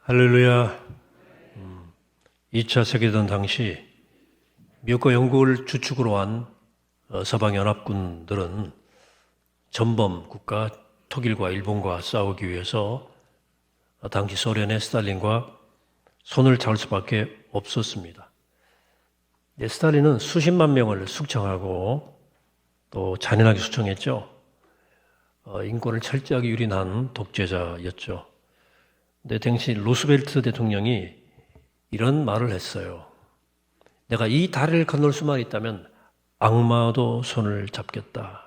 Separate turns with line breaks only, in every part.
할렐루야. 2차 세계대전 당시 미국과 영국을 주축으로 한 서방연합군들은 전범 국가 독일과 일본과 싸우기 위해서 당시 소련의 스탈린과 손을 잡을 수밖에 없었습니다. 스탈린은 수십만 명을 숙청하고 또 잔인하게 수청했죠. 인권을 철저하게 유린한 독재자였죠. 근데 당시 루스벨트 대통령이 이런 말을 했어요. 내가 이 다리를 건널 수만 있다면 악마도 손을 잡겠다.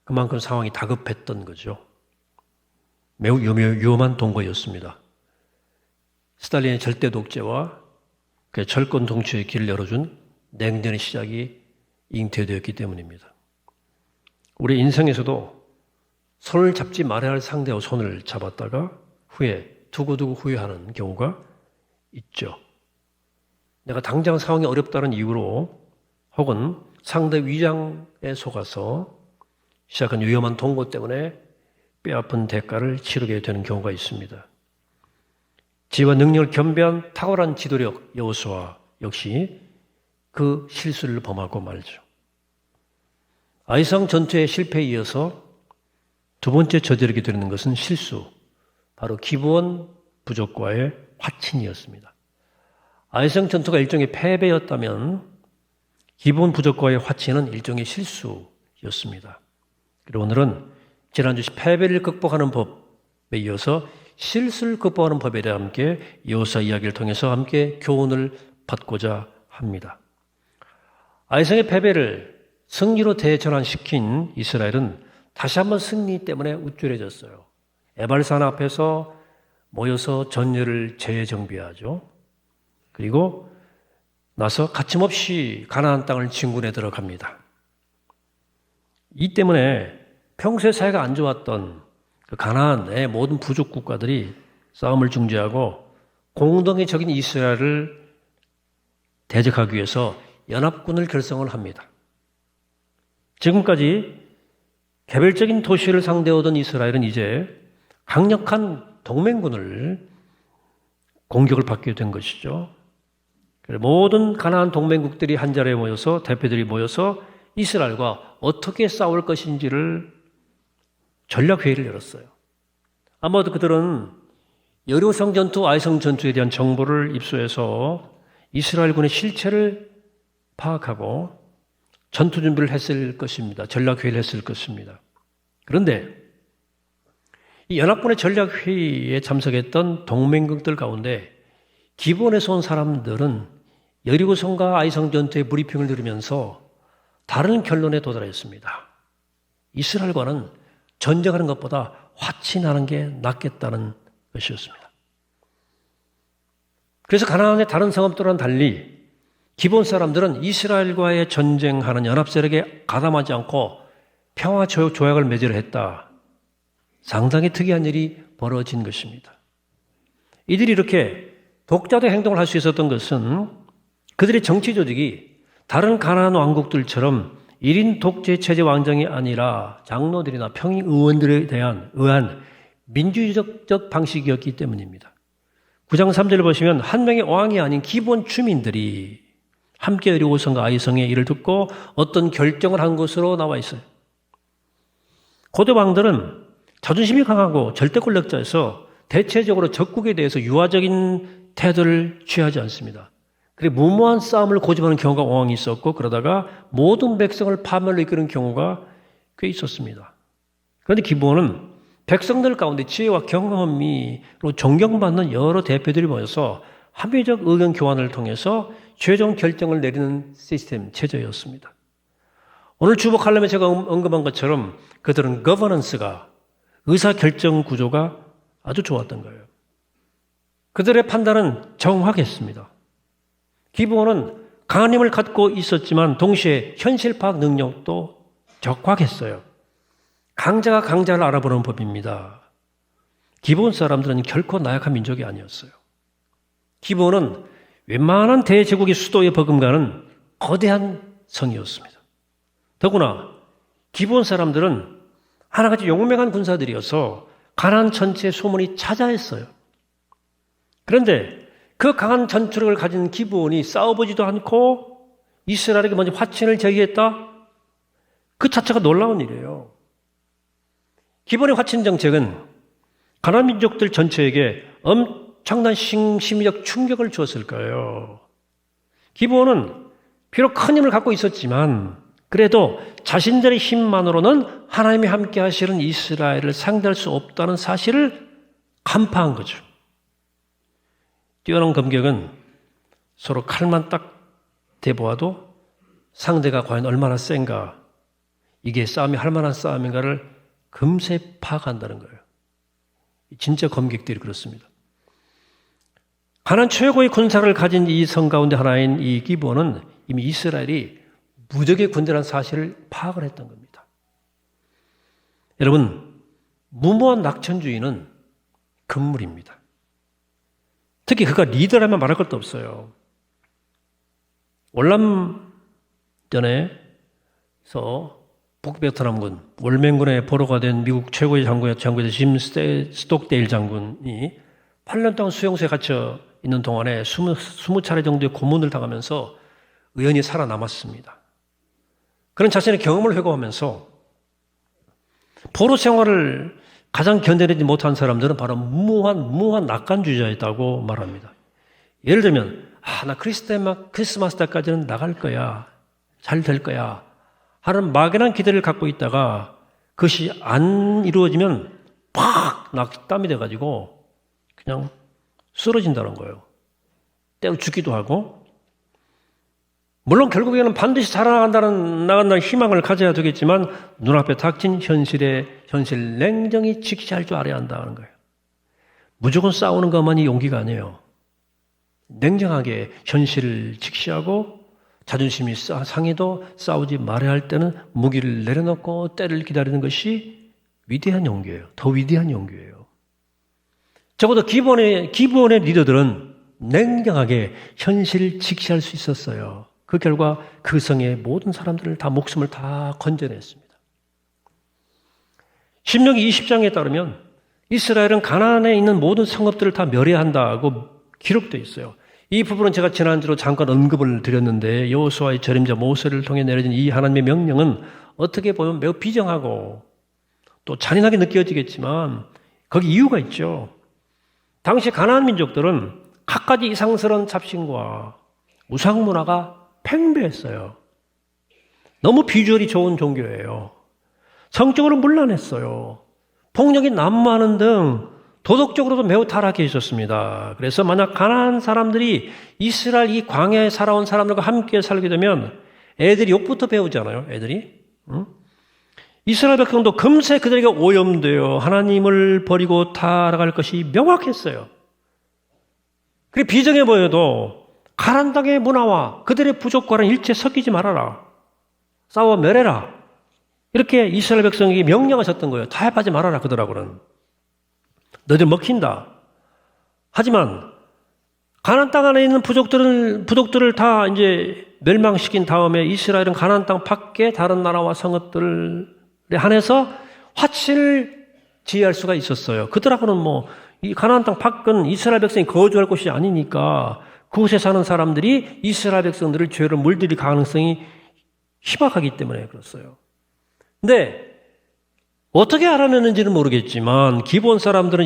그만큼 상황이 다급했던 거죠. 매우 위험한 동거였습니다. 스탈린의 절대 독재와 그 철권 통치의 길을 열어준 냉전의 시작이 잉태되었기 때문입니다. 우리 인생에서도 손을 잡지 말아야 할 상대와 손을 잡았다가 후에 두고두고 후회하는 경우가 있죠. 내가 당장 상황이 어렵다는 이유로 혹은 상대 위장에 속아서 시작한 위험한 동거 때문에 뼈아픈 대가를 치르게 되는 경우가 있습니다. 지혜와 능력을 겸비한 탁월한 지도력 여호수아 역시 그 실수를 범하고 말죠. 아이성 전투의 실패에 이어서 두 번째 저지르게 되는 것은 실수, 바로 기본 부족과의 화친이었습니다. 아이성 전투가 일종의 패배였다면 기본 부족과의 화친은 일종의 실수였습니다. 그리고 오늘은 지난주 패배를 극복하는 법에 이어서 실수를 극복하는 법에 대해 함께 여호수아 이야기를 통해서 함께 교훈을 받고자 합니다. 아이성의 패배를 승리로 대전환시킨 이스라엘은 다시 한번 승리 때문에 우쭐해졌어요. 에발산 앞에서 모여서 전열을 재정비하죠. 그리고 나서 가침없이 가나안 땅을 진군해 들어갑니다. 이 때문에 평소에 사이가 안 좋았던 그 가나안의 모든 부족 국가들이 싸움을 중지하고 공동의 적인 이스라엘을 대적하기 위해서 연합군을 결성을 합니다. 지금까지 개별적인 도시를 상대로 하던 이스라엘은 이제 강력한 동맹군을 공격을 받게 된 것이죠. 모든 가나안 동맹국들이 한자리에 모여서 대표들이 모여서 이스라엘과 어떻게 싸울 것인지를 전략회의를 열었어요. 아마도 그들은 여리고성 전투, 아이성 전투에 대한 정보를 입수해서 이스라엘군의 실체를 파악하고 전투 준비를 했을 것입니다. 전략회의를 했을 것입니다. 그런데 이 연합군의 전략회의에 참석했던 동맹국들 가운데 기본에서 온 사람들은 여리고성과 아이성 전투의 브리핑을 들으면서 다른 결론에 도달했습니다. 이스라엘과는 전쟁하는 것보다 화친하는 게 낫겠다는 것이었습니다. 그래서 가나안의 다른 성읍들과는 달리 기본 사람들은 이스라엘과의 전쟁하는 연합세력에 가담하지 않고 평화 조약을 맺으려 했다. 상당히 특이한 일이 벌어진 것입니다. 이들이 이렇게 독자적 행동을 할 수 있었던 것은 그들의 정치 조직이 다른 가나안 왕국들처럼 1인 독재 체제 왕정이 아니라 장로들이나 평임 의원들에 의한 민주주의적 방식이었기 때문입니다. 9장 3절을 보시면 한 명의 왕이 아닌 기본 주민들이 함께 여리고성과 아이성의 일을 듣고 어떤 결정을 한 것으로 나와 있어요. 고대 왕들은 자존심이 강하고 절대 권력자여서 대체적으로 적국에 대해서 유화적인 태도를 취하지 않습니다. 그리고 무모한 싸움을 고집하는 경우가 왕이 있었고 그러다가 모든 백성을 파멸로 이끄는 경우가 꽤 있었습니다. 그런데 기본은 백성들 가운데 지혜와 경험으로 존경받는 여러 대표들이 모여서 합의적 의견 교환을 통해서 최종 결정을 내리는 시스템, 체제였습니다. 오늘 주목하려면 제가 언급한 것처럼 그들은 거버넌스가 의사결정 구조가 아주 좋았던 거예요. 그들의 판단은 정확했습니다. 기본은 강한 힘을 갖고 있었지만 동시에 현실 파악 능력도 적확했어요. 강자가 강자를 알아보는 법입니다. 기본 사람들은 결코 나약한 민족이 아니었어요. 기본은 웬만한 대제국의 수도에 버금가는 거대한 성이었습니다. 더구나 기본 사람들은 하나같이 용맹한 군사들이어서 가나안 전체의 소문이 자자했어요. 그런데 그 강한 전투력을 가진 기브온이 싸워보지도 않고 이스라엘에게 먼저 화친을 제기했다? 그 자체가 놀라운 일이에요. 기브온의 화친 정책은 가나안 민족들 전체에게 엄청난 심리적 충격을 주었을 거예요. 기브온은 비록 큰 힘을 갖고 있었지만 그래도 자신들의 힘만으로는 하나님이 함께 하시는 이스라엘을 상대할 수 없다는 사실을 간파한 거죠. 뛰어난 검격은 서로 칼만 딱 대보아도 상대가 과연 얼마나 센가, 이게 싸움이 할 만한 싸움인가를 금세 파악한다는 거예요. 진짜 검객들이 그렇습니다. 가나안 최고의 군사를 가진 이 성 가운데 하나인 이 기브온은 이미 이스라엘이 무적의 군대라는 사실을 파악을 했던 겁니다. 여러분, 무모한 낙천주의는 금물입니다. 특히 그가 리더라면 말할 것도 없어요. 월남전에서 북베트남군, 월맹군의 보로가 된 미국 최고의 장군이었던 짐 스톡데일 장군이 8년 동안 수용소에 갇혀 있는 동안에 20차례 정도의 고문을 당하면서 의연히 살아남았습니다. 그런 자신의 경험을 회고하면서 포로 생활을 가장 견뎌내지 못한 사람들은 바로 무모한 낙관주의자였다고 말합니다. 예를 들면 나 크리스마스 때까지는 나갈 거야, 잘 될 거야 하는 막연한 기대를 갖고 있다가 그것이 안 이루어지면 팍 낙담이 돼가지고 그냥 쓰러진다는 거예요. 때로 죽기도 하고, 물론 결국에는 반드시 살아나간다는 희망을 가져야 되겠지만 눈앞에 닥친 현실 냉정히 직시할 줄 알아야 한다는 거예요. 무조건 싸우는 것만이 용기가 아니에요. 냉정하게 현실을 직시하고 자존심이 상해도 싸우지 말아야 할 때는 무기를 내려놓고 때를 기다리는 것이 위대한 용기예요. 더 위대한 용기예요. 적어도 기본의 리더들은 냉정하게 현실을 직시할 수 있었어요. 그 결과 그 성의 모든 사람들을 다 목숨을 다 건져냈습니다. 신명기 20장에 따르면 이스라엘은 가나안에 있는 모든 성읍들을 다 멸해한다고 기록되어 있어요. 이 부분은 제가 지난주로 잠깐 언급을 드렸는데 여호수아의 전임자 모세를 통해 내려진 이 하나님의 명령은 어떻게 보면 매우 비정하고 또 잔인하게 느껴지겠지만 거기 이유가 있죠. 당시 가나안 민족들은 갖가지 이상스러운 잡신과 우상 문화가 팽배했어요. 너무 비주얼이 좋은 종교예요. 성적으로 문란했어요. 폭력이 난무하는 등 도덕적으로도 매우 타락해 있었습니다. 그래서 만약 가나안 사람들이 이스라엘 이 광야에 살아온 사람들과 함께 살게 되면 애들이 욕부터 배우잖아요. 애들이. 이스라엘 백성도 금세 그들에게 오염되어 하나님을 버리고 타락할 것이 명확했어요. 그리고 비정해 보여도 가나안 땅의 문화와 그들의 부족과는 일체 섞이지 말아라. 싸워 멸해라. 이렇게 이스라엘 백성에게 명령하셨던 거예요. 타협하지 말아라 그들하고는. 너희들 먹힌다. 하지만 가나안 땅 안에 있는 부족들을 다 이제 멸망시킨 다음에 이스라엘은 가나안 땅 밖에 다른 나라와 성읍들에 한해서 화친을 지휘할 수가 있었어요. 그들하고는 이 가나안 땅 밖은 이스라엘 백성이 거주할 곳이 아니니까 그곳에 사는 사람들이 이스라엘 백성들을 죄로 물들일 가능성이 희박하기 때문에 그렇어요. 근데 어떻게 알아내는지는 모르겠지만 기본 사람들은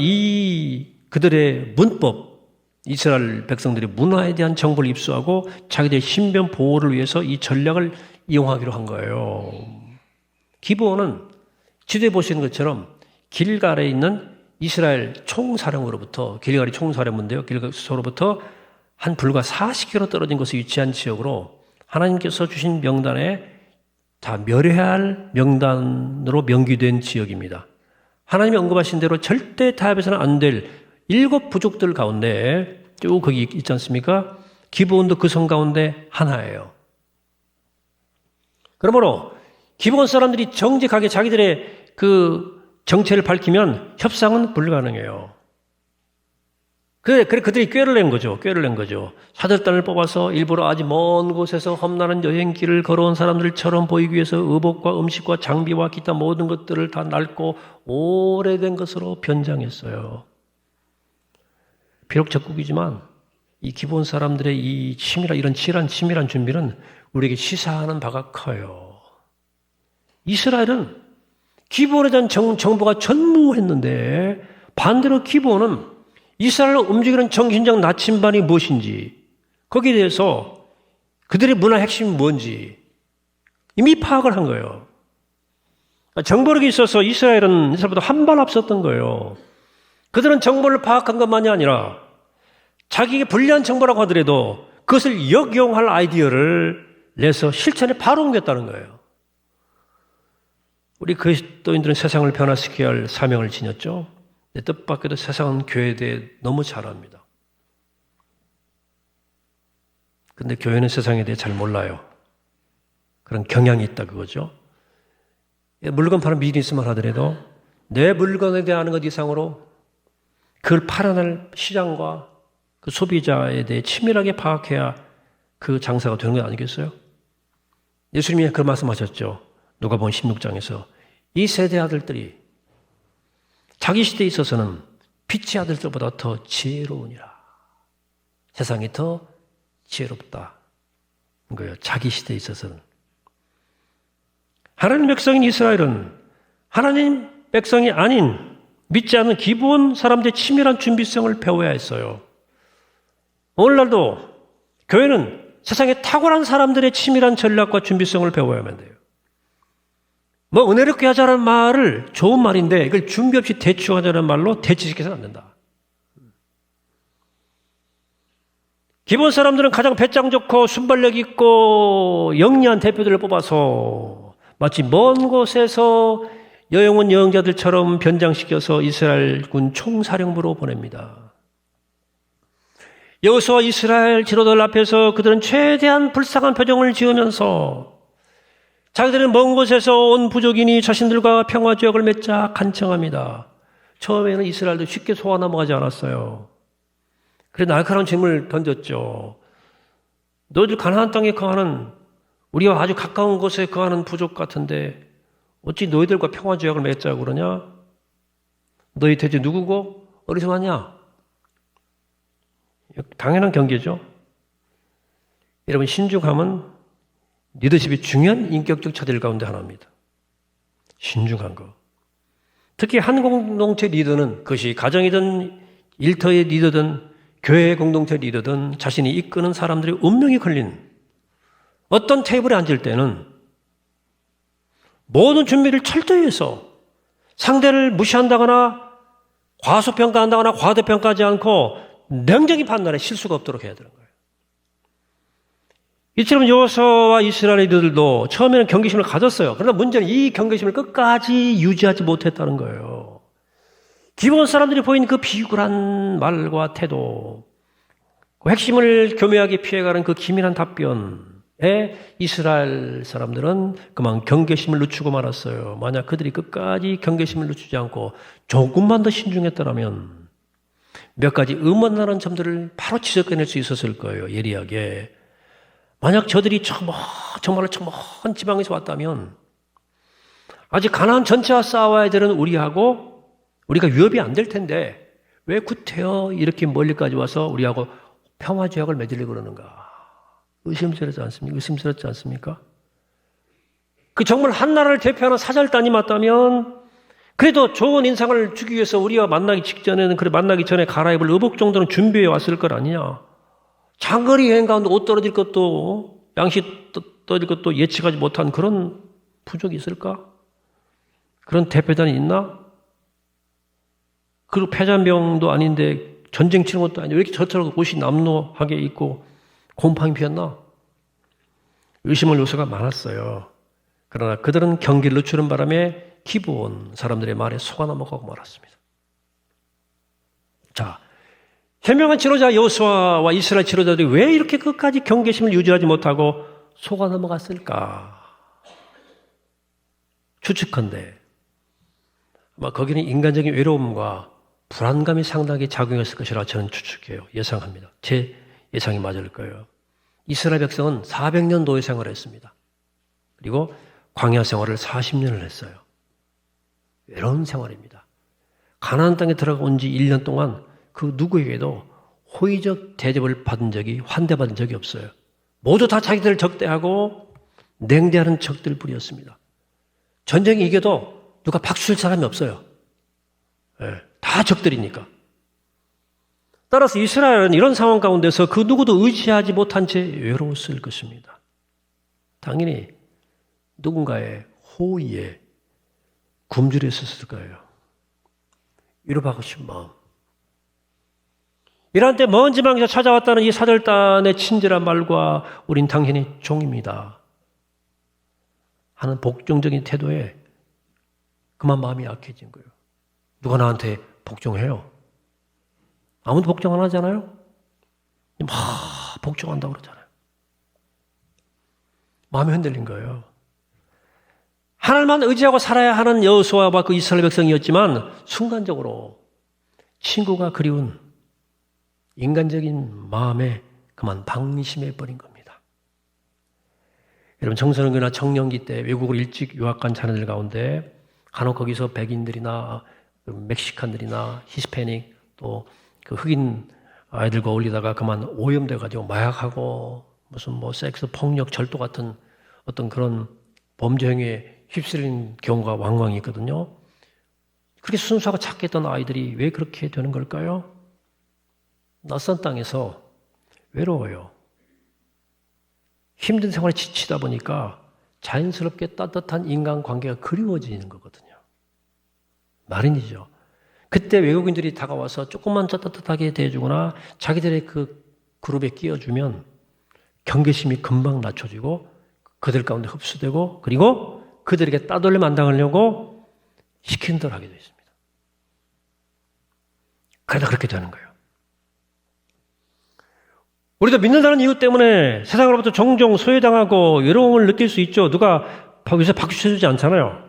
그들의 문법, 이스라엘 백성들의 문화에 대한 정보를 입수하고 자기들의 신변 보호를 위해서 이 전략을 이용하기로 한 거예요. 기브온은 지도에 보시는 것처럼 길갈에 있는 이스라엘 총사령으로부터, 길갈이 총사령부인데요. 길갈서로부터 한 불과 40km 떨어진 곳에 위치한 지역으로 하나님께서 주신 명단에 다 멸해야 할 명단으로 명기된 지역입니다. 하나님이 언급하신 대로 절대 타협해서는 안 될 7 부족들 가운데 쭉 거기 있지 않습니까? 기브온도 그 성 가운데 하나예요. 그러므로 기브온 사람들이 정직하게 자기들의 그 정체를 밝히면 협상은 불가능해요. 그들이 꾀를 낸 거죠. 꾀를 낸 거죠. 사절단을 뽑아서 일부러 아주 먼 곳에서 험난한 여행길을 걸어온 사람들처럼 보이기 위해서 의복과 음식과 장비와 기타 모든 것들을 다 낡고 오래된 것으로 변장했어요. 비록 적국이지만 이 기본 사람들의 이 이런 치밀한 준비는 우리에게 시사하는 바가 커요. 이스라엘은 기본에 대한 정보가 전무했는데 반대로 기본은 이스라엘을 움직이는 정신적 나침반이 무엇인지, 거기에 대해서 그들의 문화 핵심이 뭔지 이미 파악을 한 거예요. 정보력이 있어서 이스라엘은 이스라엘보다 한 발 앞섰던 거예요. 그들은 정보를 파악한 것만이 아니라 자기에게 불리한 정보라고 하더라도 그것을 역용할 아이디어를 내서 실천에 바로 옮겼다는 거예요. 우리 그리스도인들은 세상을 변화시켜야 할 사명을 지녔죠. 뜻밖에도 세상은 교회에 대해 너무 잘 압니다. 근데 교회는 세상에 대해 잘 몰라요. 그런 경향이 있다 그거죠. 물건 파는 비즈니스만 하더라도 내 물건에 대해 아는 것 이상으로 그걸 팔아낼 시장과 그 소비자에 대해 치밀하게 파악해야 그 장사가 되는 거 아니겠어요? 예수님이 그 말씀하셨죠. 누가복음 16장에서 이 세대 아들들이 자기 시대에 있어서는 빛의 아들들보다 더 지혜로우니라. 세상이 더 지혜롭다. 거예요. 자기 시대에 있어서는. 하나님 백성인 이스라엘은 하나님 백성이 아닌 믿지 않는 기본 사람들의 치밀한 준비성을 배워야 했어요. 오늘날도 교회는 세상에 탁월한 사람들의 치밀한 전략과 준비성을 배워야만 돼요. 은혜롭게 하자는 말을 좋은 말인데 이걸 준비 없이 대충 하자는 말로 대치시켜서는 안 된다. 기본 사람들은 가장 배짱 좋고 순발력 있고 영리한 대표들을 뽑아서 마치 먼 곳에서 여행온 여행자들처럼 변장시켜서 이스라엘군 총사령부로 보냅니다. 여호수아와 이스라엘 지도자들 앞에서 그들은 최대한 불쌍한 표정을 지으면서 자기들은 먼 곳에서 온 부족이니 자신들과 평화지역을 맺자 간청합니다. 처음에는 이스라엘도 쉽게 속아 넘어가지 않았어요. 그래 날카로운 질문을 던졌죠. 너희들 가나안 땅에 거하는 우리와 아주 가까운 곳에 거하는 부족 같은데 어찌 너희들과 평화지역을 맺자고 그러냐? 너희 대체 누구고 어디서 왔냐? 당연한 경계죠. 여러분 신중함은 리더십이 중요한 인격적 차질 가운데 하나입니다. 신중한 거. 특히 한 공동체 리더는 그것이 가정이든 일터의 리더든 교회 공동체 리더든 자신이 이끄는 사람들의 운명이 걸린 어떤 테이블에 앉을 때는 모든 준비를 철저히 해서 상대를 무시한다거나 과소평가한다거나 과대평가하지 않고 냉정히 판단해 실수가 없도록 해야 되는 거예요. 이처럼 여호수아와 이스라엘 리더들도 처음에는 경계심을 가졌어요. 그러나 문제는 이 경계심을 끝까지 유지하지 못했다는 거예요. 기본 사람들이 보이는 그 비굴한 말과 태도, 그 핵심을 교묘하게 피해가는 그 기민한 답변에 이스라엘 사람들은 그만 경계심을 늦추고 말았어요. 만약 그들이 끝까지 경계심을 늦추지 않고 조금만 더 신중했더라면 몇 가지 의문나는 점들을 바로 지적해낼 수 있었을 거예요. 예리하게. 만약 저들이 정말로 먼 지방에서 왔다면 아직 가나안 전체와 싸워야 되는 우리가 위협이 안 될 텐데 왜 구태여 이렇게 멀리까지 와서 우리하고 평화조약을 맺으려고 그러는가? 의심스럽지 않습니까? 그 정말 한 나라를 대표하는 사절단이 맞다면 그래도 좋은 인상을 주기 위해서 우리와 만나기 전에 갈아입을 의복 정도는 준비해 왔을 것 아니냐? 장거리 여행 가운데 옷 떨어질 것도 양식 떨어질 것도 예측하지 못한 그런 부족이 있을까? 그런 대표단이 있나? 그리고 폐잔병도 아닌데 전쟁 치는 것도 아니고 왜 이렇게 저처럼 옷이 남루하게 입고 곰팡이 피었나? 의심할 요소가 많았어요. 그러나 그들은 경기를 늦추는 바람에 기본 사람들의 말에 속아 넘어가고 말았습니다. 자, 현명한 지도자 여호수아와 이스라엘 지도자들이 왜 이렇게 끝까지 경계심을 유지하지 못하고 속아 넘어갔을까? 추측컨대 아마 거기는 인간적인 외로움과 불안감이 상당히 작용했을 것이라 저는 추측해요. 예상합니다. 제 예상이 맞을 거예요. 이스라엘 백성은 400년 노예 생활을 했습니다. 그리고 광야 생활을 40년을 했어요. 외로운 생활입니다. 가나안 땅에 들어온 지 1년 동안 그 누구에게도 호의적 대접을 받은 적이, 환대받은 적이 없어요. 모두 다 자기들을 적대하고 냉대하는 적들뿐이었습니다. 전쟁이 이겨도 누가 박수 칠 사람이 없어요. 다 적들이니까. 따라서 이스라엘은 이런 상황 가운데서 그 누구도 의지하지 못한 채 외로웠을 것입니다. 당연히 누군가의 호의에 굶주려 있었을 거예요. 위로받고 싶은 마음. 이런 때 먼 지방에서 찾아왔다는 이 사절단의 친절한 말과 우린 당신이 종입니다 하는 복종적인 태도에 그만 마음이 약해진 거예요. 누가 나한테 복종해요? 아무도 복종 안 하잖아요? 막 복종한다고 그러잖아요. 마음이 흔들린 거예요. 하나님만 의지하고 살아야 하는 여호수아와 그 이스라엘 백성이었지만 순간적으로 친구가 그리운 인간적인 마음에 그만 방심해 버린 겁니다. 여러분 청소년기나 청년기 때 외국으로 일찍 유학 간 자녀들 가운데 간혹 거기서 백인들이나 멕시칸들이나 히스패닉 또 그 흑인 아이들과 어울리다가 그만 오염돼 가지고 마약하고 무슨 뭐 섹스 폭력 절도 같은 어떤 그런 범죄 행위에 휩쓸린 경우가 왕왕 있거든요. 그렇게 순수하고 착했던 아이들이 왜 그렇게 되는 걸까요? 낯선 땅에서 외로워요. 힘든 생활에 지치다 보니까 자연스럽게 따뜻한 인간관계가 그리워지는 거거든요. 말인이죠. 그때 외국인들이 다가와서 조금만 따뜻하게 대해주거나 자기들의 그 그룹에 끼워주면 경계심이 금방 낮춰지고 그들 가운데 흡수되고 그리고 그들에게 따돌림 안 당하려고 시키는 대로 하게 되어 있습니다. 그러다 그렇게 되는 거예요. 우리도 믿는다는 이유 때문에 세상으로부터 종종 소외당하고 외로움을 느낄 수 있죠. 누가 요새 박수 쳐주지 않잖아요.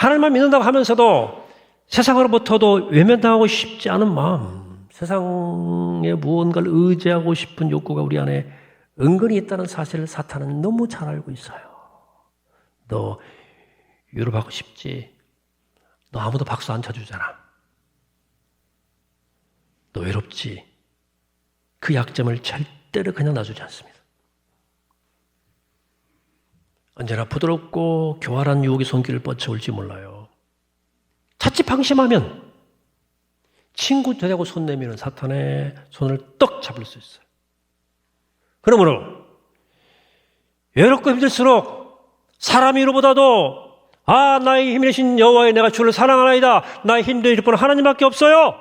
하나님만 믿는다고 하면서도 세상으로부터도 외면당하고 싶지 않은 마음, 세상에 무언가를 의지하고 싶은 욕구가 우리 안에 은근히 있다는 사실을 사탄은 너무 잘 알고 있어요. 너 위로받고 싶지? 너 아무도 박수 안 쳐주잖아. 너 외롭지? 그 약점을 절대로 그냥 놔주지 않습니다. 언제나 부드럽고 교활한 유혹의 손길을 뻗쳐올지 몰라요. 자칫 방심하면 친구 되자고 손 내미는 사탄의 손을 떡 잡을 수 있어요. 그러므로 외롭고 힘들수록 사람 위로보다도 나의 힘이 되신 여호와의 내가 주를 사랑하나이다. 나의 힘 되실 분은 하나님밖에 없어요.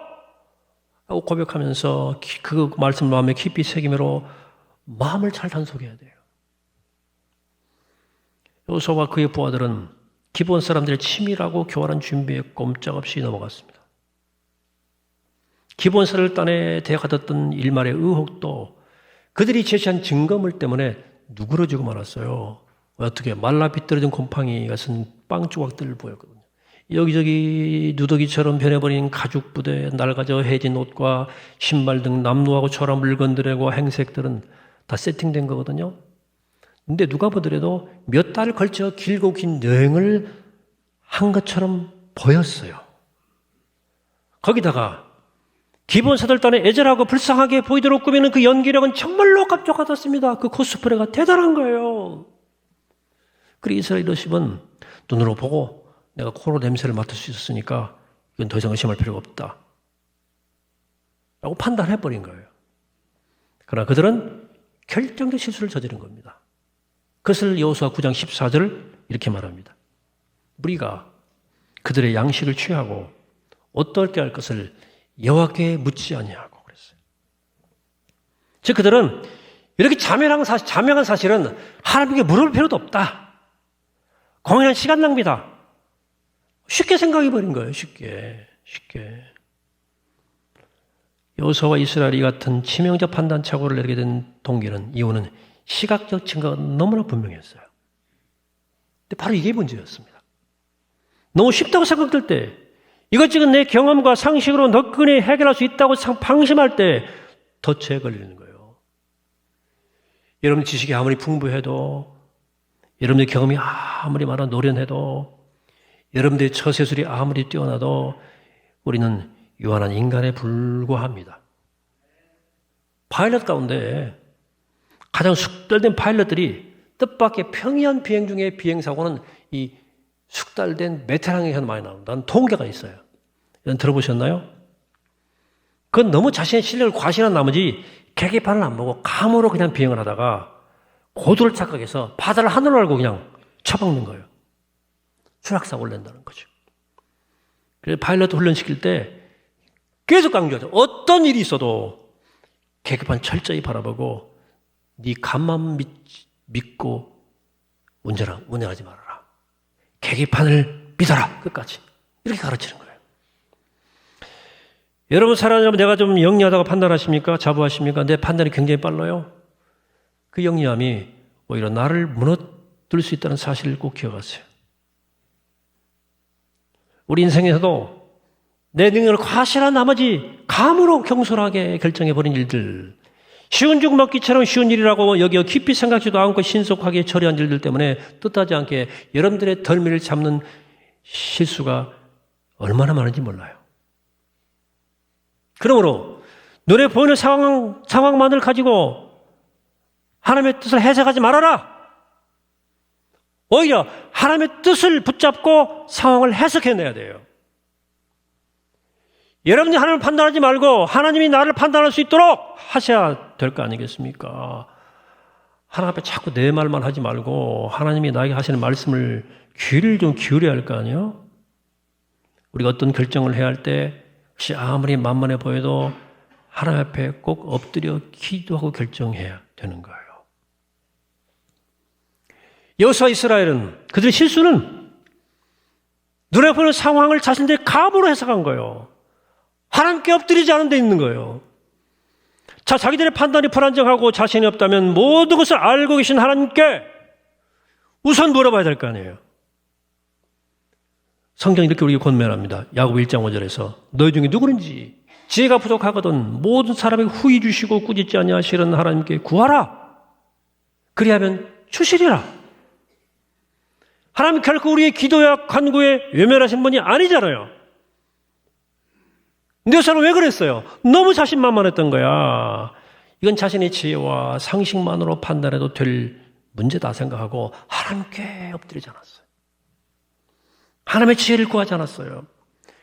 하고 고백하면서 그 말씀을 마음에 깊이 새기므로 마음을 잘 단속해야 돼요. 여호수아와 그의 부하들은 기브온 사람들의 치밀하고 교활한 준비에 꼼짝없이 넘어갔습니다. 기브온 사절단에 대하였던 일말의 의혹도 그들이 제시한 증거물 때문에 누그러지고 말았어요. 어떻게 말라 비뚤어진 곰팡이 같은 빵 조각들을 보였거든요. 여기저기 누더기처럼 변해버린 가죽 부대, 낡아져 해진 옷과 신발 등 남루하고 초라한 물건들과 행색들은 다 세팅된 거거든요. 근데 누가 보더라도 몇 달을 걸쳐 길고 긴 여행을 한 것처럼 보였어요. 거기다가 기브온 사절단에 애절하고 불쌍하게 보이도록 꾸미는 그 연기력은 정말로 깜짝같았습니다. 그 코스프레가 대단한 거예요. 그리고 이스라엘 리더십은 눈으로 보고 내가 코로 냄새를 맡을 수 있었으니까 이건 더 이상 의심할 필요가 없다 라고 판단해버린 거예요. 그러나 그들은 결정적 실수를 저지른 겁니다. 그것을 여호수아 9장 14절을 이렇게 말합니다. 우리가 그들의 양식을 취하고 어떻게 할 것을 여호와께 묻지 아니하고 그랬어요. 즉 그들은 이렇게 자명한 사실은 하나님께 물을 필요도 없다. 공연한 시간 낭비다. 쉽게 생각해버린 거예요. 쉽게. 여호수아와 이스라엘이 같은 치명적 판단 착오를 내리게 된 동기는 이유는 시각적 증거가 너무나 분명했어요. 근데 바로 이게 문제였습니다. 너무 쉽다고 생각될 때 이것저것 내 경험과 상식으로 너끈히 해결할 수 있다고 방심할 때 덫에 걸리는 거예요. 여러분 지식이 아무리 풍부해도, 여러분의 경험이 아무리 많아 노련해도, 여러분들의 처세술이 아무리 뛰어나도 우리는 유한한 인간에 불과합니다. 파일럿 가운데 가장 숙달된 파일럿들이 뜻밖의 평이한 비행 중에 비행사고는 이 숙달된 베테랑에서 많이 나온다는 통계가 있어요. 이런 들어보셨나요? 그건 너무 자신의 실력을 과신한 나머지 계기판을 안 보고 감으로 그냥 비행을 하다가 고도를 착각해서 바다를 하늘로 알고 그냥 쳐박는 거예요. 추락사고를 낸다는 거죠. 그래서 파일럿 훈련시킬 때 계속 강조하죠. 어떤 일이 있어도 계기판 철저히 바라보고 네 감만 믿고 운전하지 말아라. 계기판을 믿어라. 끝까지. 이렇게 가르치는 거예요. 여러분 살아가면 내가 좀 영리하다고 판단하십니까? 자부하십니까? 내 판단이 굉장히 빨라요. 그 영리함이 오히려 나를 무너뜨릴 수 있다는 사실을 꼭 기억하세요. 우리 인생에서도 내 능력을 과신한 나머지 감으로 경솔하게 결정해버린 일들, 쉬운 죽 먹기처럼 쉬운 일이라고 여기어 깊이 생각지도 않고 신속하게 처리한 일들 때문에 뜻하지 않게 여러분들의 덜미를 잡는 실수가 얼마나 많은지 몰라요. 그러므로 눈에 보이는 상황만을 가지고 하나님의 뜻을 해석하지 말아라. 오히려 하나님의 뜻을 붙잡고 상황을 해석해내야 돼요. 여러분이 하나님을 판단하지 말고 하나님이 나를 판단할 수 있도록 하셔야 될 거 아니겠습니까? 하나님 앞에 자꾸 내 말만 하지 말고 하나님이 나에게 하시는 말씀을 귀를 좀 기울여야 할 거 아니에요? 우리가 어떤 결정을 해야 할 때 혹시 아무리 만만해 보여도 하나님 앞에 꼭 엎드려 기도하고 결정해야 되는 거예요. 여호수아 이스라엘은 그들의 실수는 눈에 보이는 상황을 자신들의 감으로 해석한 거예요. 하나님께 엎드리지 않은 데 있는 거예요. 자, 자기들의 판단이 불안정하고 자신이 없다면 모든 것을 알고 계신 하나님께 우선 물어봐야 될 거 아니에요. 성경이 이렇게 우리에게 권면합니다. 야고보 1장 5절에서 너희 중에 누구든지 지혜가 부족하거든 모든 사람에게 후히 주시고 꾸짖지 아니하시는 하나님께 구하라. 그리하면 주시리라. 하나님 결코 우리의 기도야 간구에 외면하신 분이 아니잖아요. 근데 이 사람은 왜 그랬어요? 너무 자신만만했던 거야. 이건 자신의 지혜와 상식만으로 판단해도 될 문제다 생각하고 하나님께 엎드리지 않았어요. 하나님의 지혜를 구하지 않았어요.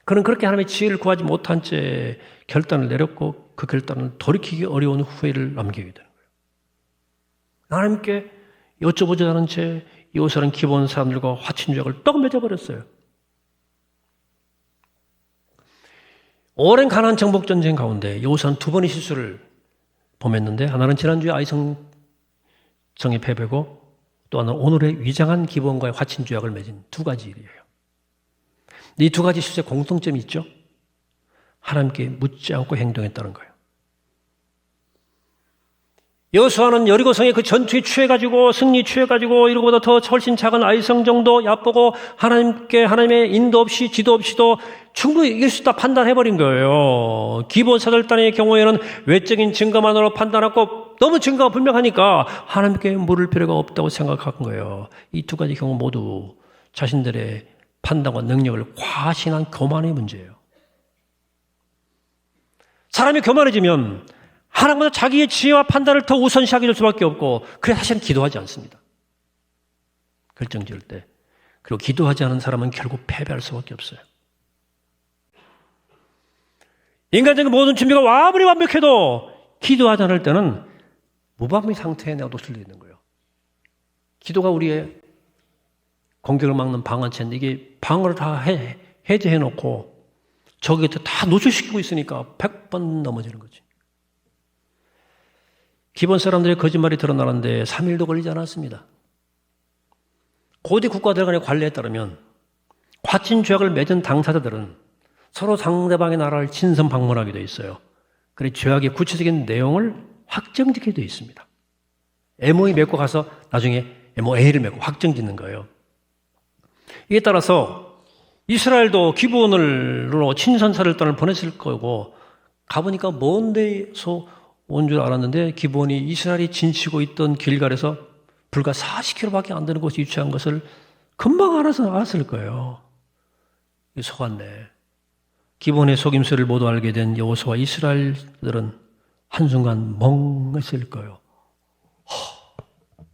그는 그렇게 하나님의 지혜를 구하지 못한 채 결단을 내렸고 그 결단을 돌이키기 어려운 후회를 남기게 되는 거예요. 하나님께 여쭤보지 않은 채 여호수아는 기본 사람들과 화친조약을 떡 맺어버렸어요. 오랜 가나안 정복 전쟁 가운데 여호수아는 두 번의 실수를 범했는데 하나는 지난주에 아이성정의 패배고 또 하나는 오늘의 위장한 기본과의 화친조약을 맺은 두 가지 일이에요. 이 두 가지 실수의 공통점이 있죠. 하나님께 묻지 않고 행동했다는 거예요. 여호수아는 여리고성의 그 전투에 취해가지고 승리 취해가지고 이거보다 더 훨씬 작은 아이성 정도 얕보고 하나님의 인도 없이 지도 없이도 충분히 이길 수 있다 판단해버린 거예요. 기본 사절단의 경우에는 외적인 증거만으로 판단하고 너무 증거가 분명하니까 하나님께 물을 필요가 없다고 생각한 거예요. 이 두 가지 경우 모두 자신들의 판단과 능력을 과신한 교만의 문제예요. 사람이 교만해지면 하나님보다 자기의 지혜와 판단을 더 우선시하게 될 수밖에 없고 그래서 사실은 기도하지 않습니다. 결정 지을 때. 그리고 기도하지 않은 사람은 결국 패배할 수밖에 없어요. 인간적인 모든 준비가 아무리 완벽해도 기도하지 않을 때는 무방비 상태에 내가 노출되어 있는 거예요. 기도가 우리의 공격을 막는 방어체인데 이게 방어를 다 해제해놓고 저기에 다 노출시키고 있으니까 100번 넘어지는 거지. 기본 사람들의 거짓말이 드러나는데 3일도 걸리지 않았습니다. 고대 국가들 간의 관례에 따르면 화친조약을 맺은 당사자들은 서로 상대방의 나라를 친선 방문하게 되어 있어요. 그래서 조약의 구체적인 내용을 확정짓게 되어 있습니다. MOE 맺고 가서 나중에 MOA를 맺고 확정짓는 거예요. 이에 따라서 이스라엘도 기브온으로 친선사를 떠날 보냈을 거고 가보니까 먼 데서 온 줄 알았는데 기브온이 이스라엘이 진치고 있던 길갈에서 불과 40km밖에 안 되는 곳에 위치한 것을 금방 알았을 거예요. 속았네. 기브온의 속임수를 모두 알게 된 여호수아와 이스라엘들은 한순간 멍했을 거예요.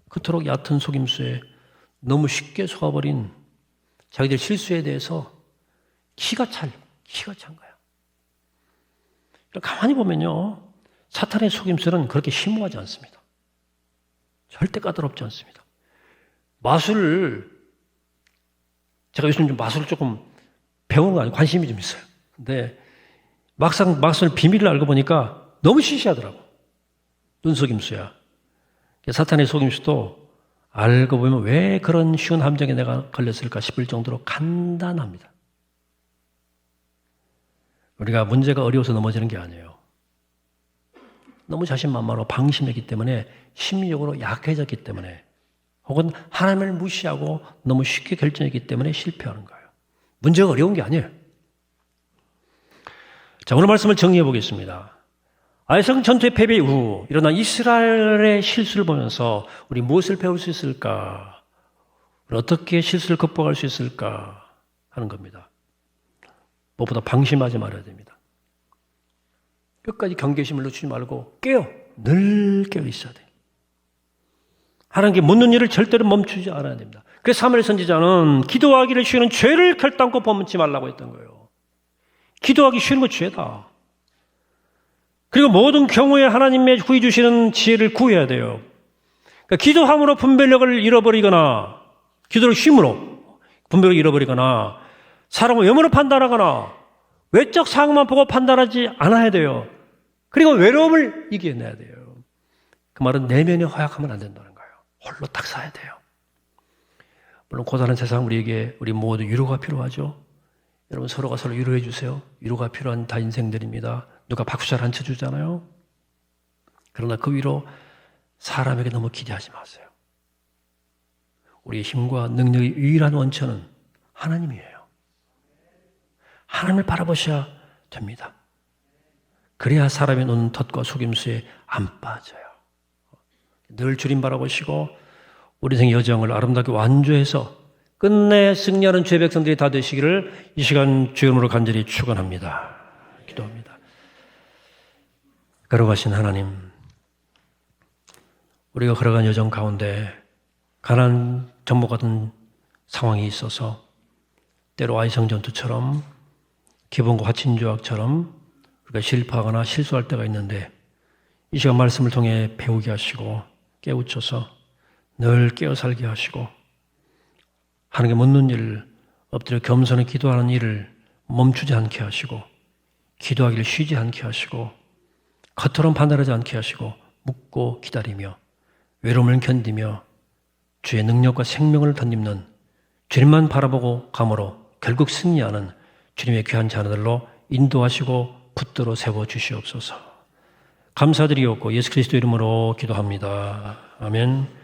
그토록 얕은 속임수에 너무 쉽게 속아버린 자기들 실수에 대해서 기가 찬 거야. 가만히 보면요, 사탄의 속임수는 그렇게 심오하지 않습니다. 절대 까다롭지 않습니다. 제가 요즘 좀 마술을 조금 배우는 거 아니고 관심이 좀 있어요. 근데 막상 마술 비밀을 알고 보니까 너무 시시하더라고. 눈속임수야. 사탄의 속임수도 알고 보면 왜 그런 쉬운 함정에 내가 걸렸을까 싶을 정도로 간단합니다. 우리가 문제가 어려워서 넘어지는 게 아니에요. 너무 자신만만하고 방심했기 때문에, 심리적으로 약해졌기 때문에, 혹은 하나님을 무시하고 너무 쉽게 결정했기 때문에 실패하는 거예요. 문제가 어려운 게 아니에요. 자, 오늘 말씀을 정리해 보겠습니다. 아이성 전투의 패배 이후 일어난 이스라엘의 실수를 보면서 우리 무엇을 배울 수 있을까? 어떻게 실수를 극복할 수 있을까? 하는 겁니다. 무엇보다 방심하지 말아야 됩니다. 끝까지 경계심을 놓치지 말고 늘 깨어 있어야 돼요. 하나님께 묻는 일을 절대로 멈추지 않아야 됩니다. 그래서 사무엘 선지자는 기도하기를 쉬는 죄를 결단코 범치 말라고 했던 거예요. 기도하기 쉬는 거 죄다. 그리고 모든 경우에 하나님의 구해 주시는 지혜를 구해야 돼요. 그러니까 기도함으로 분별력을 잃어버리거나, 기도를 쉼으로 분별력을 잃어버리거나, 사람을 외모로 판단하거나, 외적 상황만 보고 판단하지 않아야 돼요. 그리고 외로움을 이겨내야 돼요. 그 말은 내면이 허약하면 안 된다는 거예요. 홀로 딱 사야 돼요. 물론 고단한 세상 우리 모두 위로가 필요하죠. 여러분 서로가 서로 위로해 주세요. 위로가 필요한 다 인생들입니다. 누가 박수 잘 안 쳐주잖아요. 그러나 그 위로 사람에게 너무 기대하지 마세요. 우리의 힘과 능력의 유일한 원천은 하나님이에요. 하나님을 바라보셔야 됩니다. 그래야 사람이 놓는 덫과 속임수에 안 빠져요. 늘 주님 바라보시고 우리 인생의 여정을 아름답게 완주해서 끝내 승리하는 주의 백성들이 다 되시기를 이 시간 주의 이름으로 간절히 축원합니다. 기도합니다. 걸어가신 하나님, 우리가 걸어간 여정 가운데 가난 전복 같은 상황이 있어서 때로 아이성 전투처럼 기본과 화친조약처럼 우리가 실패하거나 실수할 때가 있는데 이 시간 말씀을 통해 배우게 하시고 깨우쳐서 늘 깨어 살게 하시고 하나님께 묻는 일을 엎드려 겸손히 기도하는 일을 멈추지 않게 하시고 기도하기를 쉬지 않게 하시고 겉으로는 판단하지 않게 하시고 묻고 기다리며 외로움을 견디며 주의 능력과 생명을 덧입는 주님만 바라보고 감으로 결국 승리하는 주님의 귀한 자녀들로 인도하시고 붙들어 세워주시옵소서. 감사드리옵고 예수 그리스도 이름으로 기도합니다. 아멘.